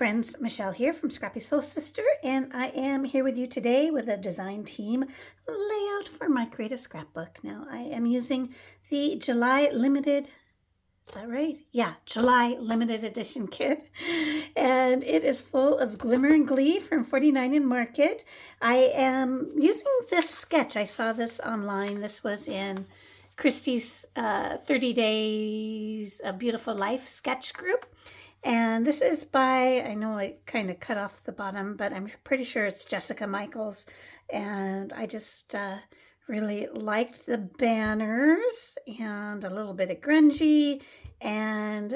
friends, Michelle here from Scrappy Soul Sister, and I am here with you today with a design team layout for my creative scrapbook. Now, I am using the July limited, is that right? Yeah, July limited edition kit, and it is full of glimmer and glee from 49 in Market. I am using this sketch. I saw this online. This was in Christie's 30 Days a Beautiful Life sketch group. And this is by, I know I kind of cut off the bottom, but I'm pretty sure it's Jessica Michaels. And I just really liked the banners and a little bit of grungy and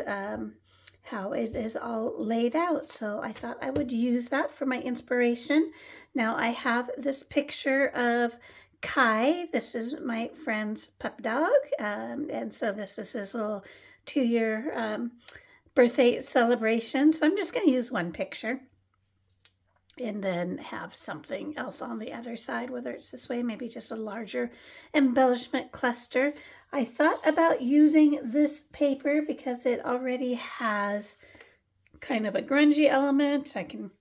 how it is all laid out. So I thought I would use that for my inspiration. Now I have this picture of Kai. This is my friend's pup dog. And so this is his little 2-year birthday celebration. So I'm just going to use one picture and then have something else on the other side, whether it's this way, maybe just a larger embellishment cluster. I thought about using this paper because it already has kind of a grungy element. I can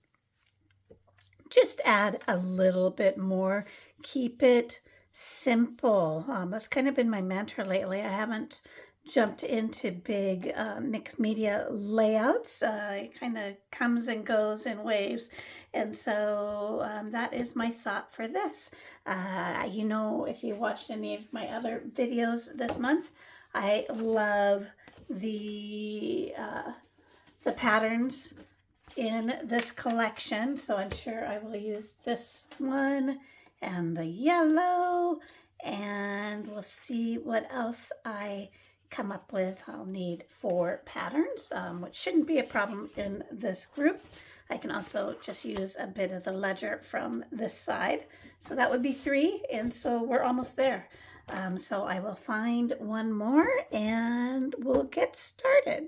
just add a little bit more, keep it simple. That's kind of been my mantra lately. I haven't jumped into big mixed media layouts. It kind of comes and goes in waves. And so that is my thought for this. If you watched any of my other videos this month, I love the patterns in this collection. So I'm sure I will use this one and the yellow, and we'll see what else I come up with. I'll need 4 patterns, which shouldn't be a problem in this group. I can also just use a bit of the ledger from this side. So that would be 3, and so we're almost there. So I will find one more and we'll get started.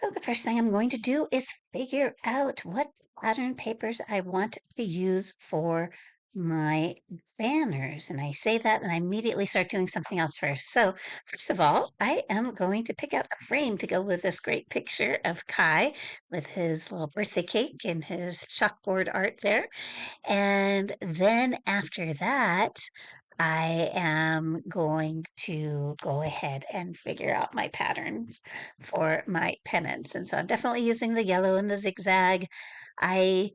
So the first thing I'm going to do is figure out what pattern papers I want to use for my banners. And I say that and I immediately start doing something else first. So first of all, I am going to pick out a frame to go with this great picture of Kai with his little birthday cake and his chalkboard art there. And then after that, I am going to go ahead and figure out my patterns for my pennants. And so I'm definitely using the yellow and the zigzag. I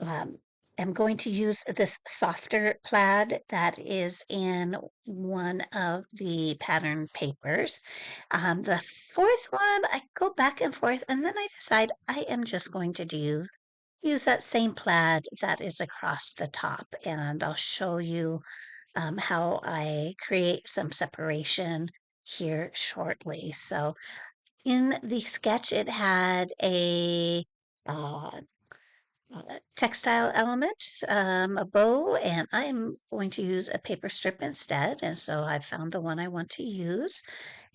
um, am going to use this softer plaid that is in one of the pattern papers. The fourth one, I go back and forth, and then I decide I am just going to use that same plaid that is across the top, and I'll show you how I create some separation here shortly. So in the sketch, it had uh, a textile element, a bow, and I'm going to use a paper strip instead. And so I found the one I want to use.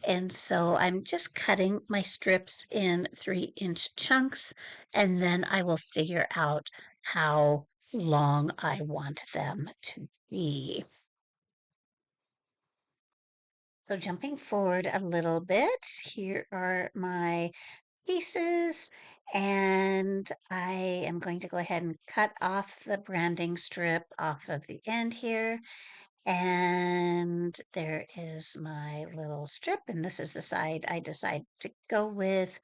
And so I'm just cutting my strips in 3-inch chunks, and then I will figure out how long I want them to be. So jumping forward a little bit, here are my pieces, and I am going to go ahead and cut off the branding strip off of the end here. And there is my little strip, and this is the side I decide to go with.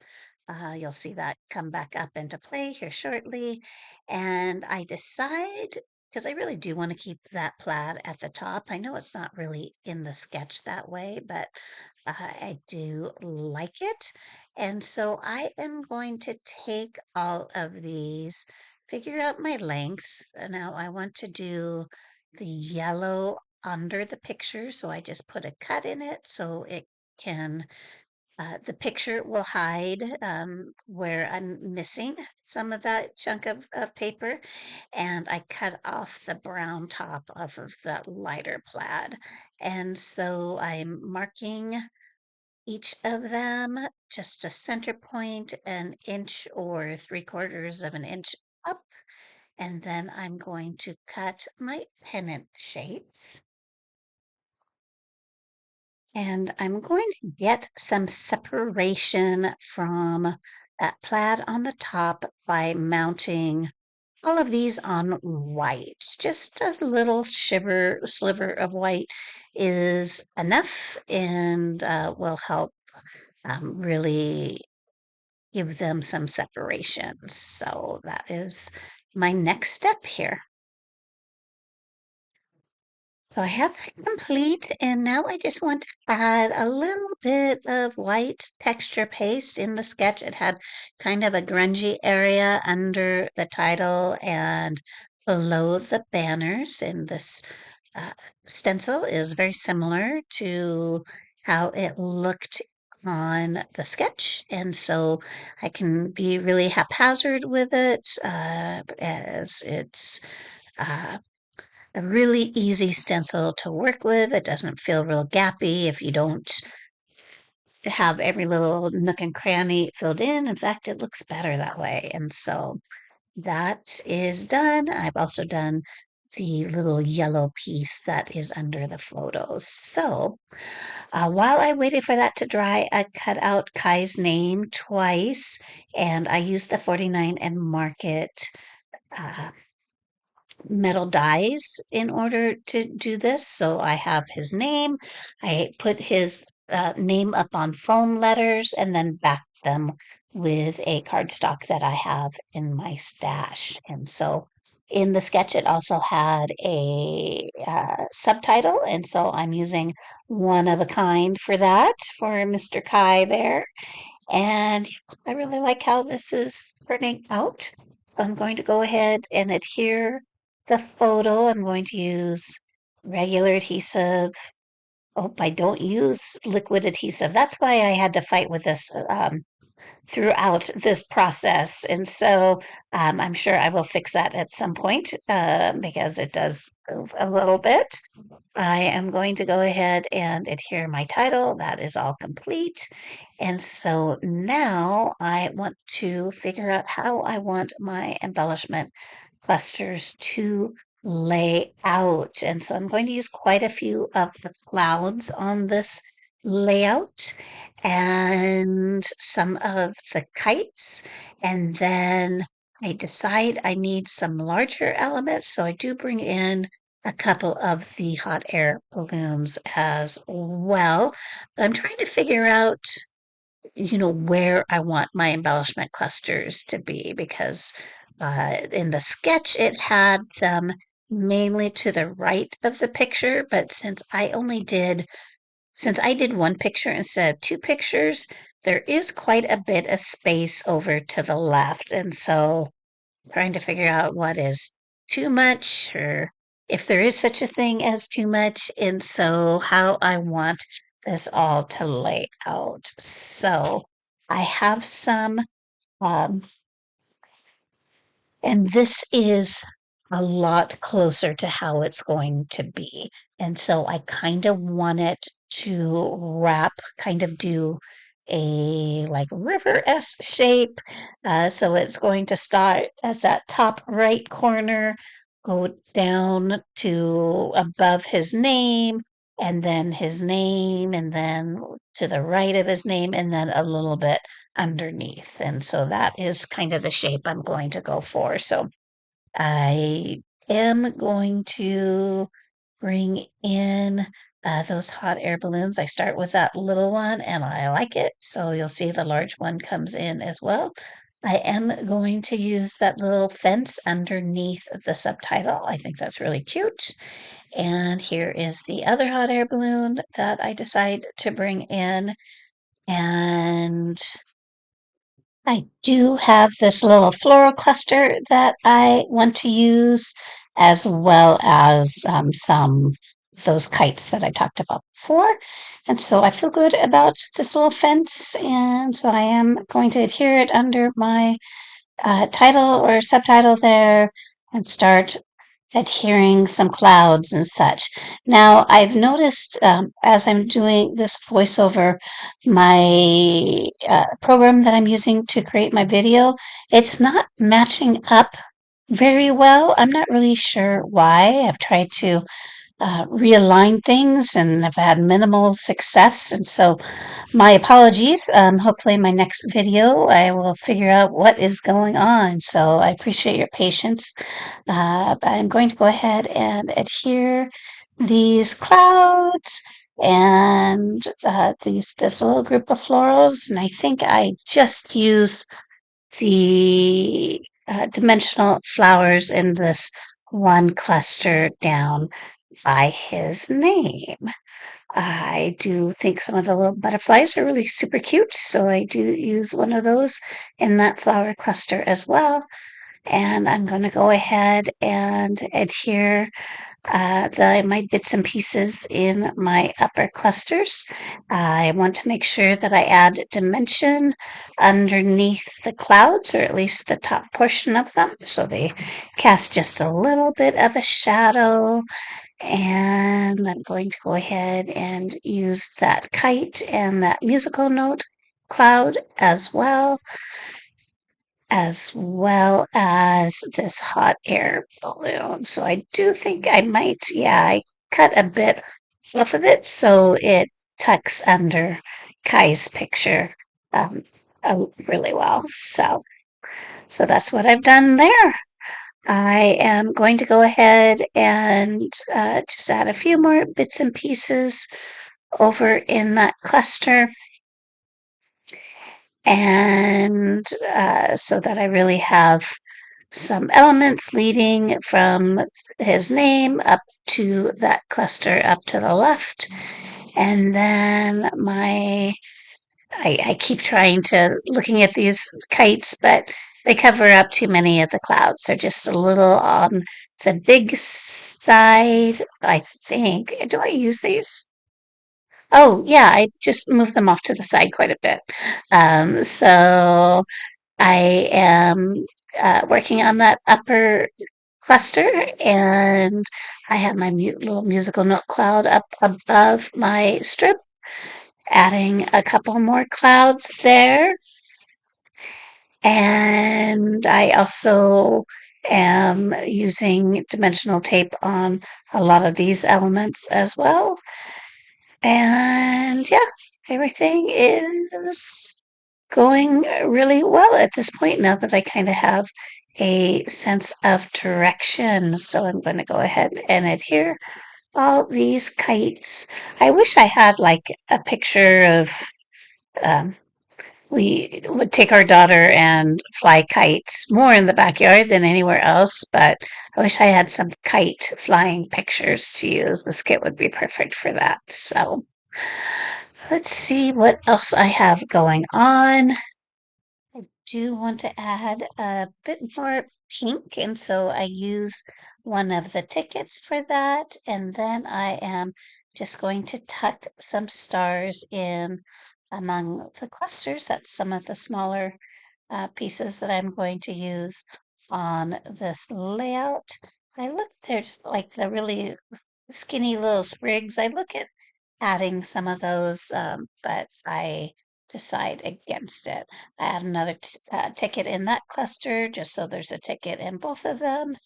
You'll see that come back up into play here shortly. And I decide, because I really do want to keep that plaid at the top. I know it's not really in the sketch that way, but I do like it. And so I am going to take all of these, figure out my lengths. Now I want to do the yellow under the picture, so I just put a cut in it so it can the picture will hide where I'm missing some of that chunk of paper, and I cut off the brown top off of that lighter plaid. And so I'm marking each of them just a center point, an inch or 3/4 of an inch up, and then I'm going to cut my pennant shapes. And I'm going to get some separation from that plaid on the top by mounting all of these on white. Just a little sliver of white is enough and will help really give them some separation. So that is my next step here. So I have that complete, and now I just want to add a little bit of white texture paste in the sketch. It had kind of a grungy area under the title and below the banners, and this uh, stencil is very similar to how it looked on the sketch, and so I can be really haphazard with it as it's a really easy stencil to work with. It doesn't feel real gappy if you don't have every little nook and cranny filled in. In fact, it looks better that way. And so that is done. I've also done the little yellow piece that is under the photos. So while I waited for that to dry, I cut out Kai's name twice, and I used the 49 and Market uh, metal dies in order to do this. So I have his name. I put his name up on foam letters and then back them with a cardstock that I have in my stash. And so in the sketch, it also had a subtitle. And so I'm using one of a kind for that for Mr. Kai there. And I really like how this is turning out. I'm going to go ahead and adhere the photo. I'm going to use regular adhesive. Oh, I don't use liquid adhesive. That's why I had to fight with this throughout this process. And so I'm sure I will fix that at some point because it does move a little bit. I am going to go ahead and adhere my title. That is all complete. And so now I want to figure out how I want my embellishment clusters to lay out. And so I'm going to use quite a few of the clouds on this layout and some of the kites. And then I decide I need some larger elements. So I do bring in a couple of the hot air balloons as well. But I'm trying to figure out, where I want my embellishment clusters to be because in the sketch it had them mainly to the right of the picture, but since I did one picture instead of two pictures, there is quite a bit of space over to the left. And so trying to figure out what is too much or if there is such a thing as too much, and so how I want this all to lay out. So I have some, um, and this is a lot closer to how it's going to be. And so I kind of want it to kind of do a like river S shape. So it's going to start at that top right corner, go down to above his name, and then his name, and then to the right of his name, and then a little bit underneath. And so that is kind of the shape I'm going to go for. So I am going to bring in those hot air balloons. I start with that little one and I like it. So you'll see the large one comes in as well. I am going to use that little fence underneath the subtitle. I think that's really cute. And here is the other hot air balloon that I decide to bring in. And I do have this little floral cluster that I want to use, as well as some of those kites that I talked about before. And so I feel good about this little fence, and so I am going to adhere it under my title or subtitle there and start adhering some clouds and such. Now, I've noticed as I'm doing this voiceover, my program that I'm using to create my video, it's not matching up very well. I'm not really sure why. I've tried to realign things and have had minimal success. And so my apologies. Hopefully in my next video, I will figure out what is going on. So I appreciate your patience. But I'm going to go ahead and adhere these clouds and this little group of florals. And I think I just use the dimensional flowers in this one cluster down by his name. I do think some of the little butterflies are really super cute, so I do use one of those in that flower cluster as well. And I'm going to go ahead and adhere my bits and pieces in my upper clusters. I want to make sure that I add dimension underneath the clouds, or at least the top portion of them, so they cast just a little bit of a shadow. And I'm going to go ahead and use that kite and that musical note cloud as this hot air balloon. So I do think I might, yeah, I cut a bit off of it so it tucks under Kai's picture um, really well. So that's what I've done there. I am going to go ahead and just add a few more bits and pieces over in that cluster, and so that I really have some elements leading from his name up to that cluster up to the left. And then I keep trying to looking at these kites, but they cover up too many of the clouds. They're just a little on the big side, I think. Do I use these? Oh, yeah, I just move them off to the side quite a bit. So I am working on that upper cluster, and I have my little musical note cloud up above my strip, adding a couple more clouds there. And I also am using dimensional tape on a lot of these elements as well. And yeah, everything is going really well at this point now that I kind of have a sense of direction. So I'm going to go ahead and adhere all these kites. I wish I had like a picture of, um, we would take our daughter and fly kites more in the backyard than anywhere else, but I wish I had some kite flying pictures to use. This kit would be perfect for that. So let's see what else I have going on. I do want to add a bit more pink, and so I use one of the tickets for that, and then I am just going to tuck some stars in among the clusters. That's some of the smaller pieces that I'm going to use on this layout. There's like the really skinny little sprigs. I look at adding some of those, but I decide against it. I add another ticket in that cluster just so there's a ticket in both of them.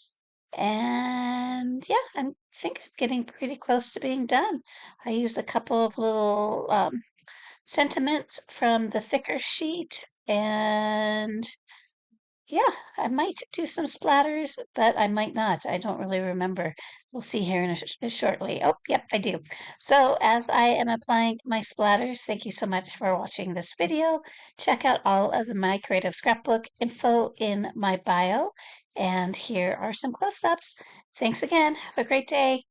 And yeah, I think I'm getting pretty close to being done. I used a couple of little sentiments from the thicker sheet, and yeah, I might do some splatters, but I might not. I don't really remember. We'll see here in shortly. Oh, yep, I do. So as I am applying my splatters, thank you so much for watching this video. Check out all of my Creative Scrapbook info in my bio. And here are some close-ups. Thanks again. Have a great day.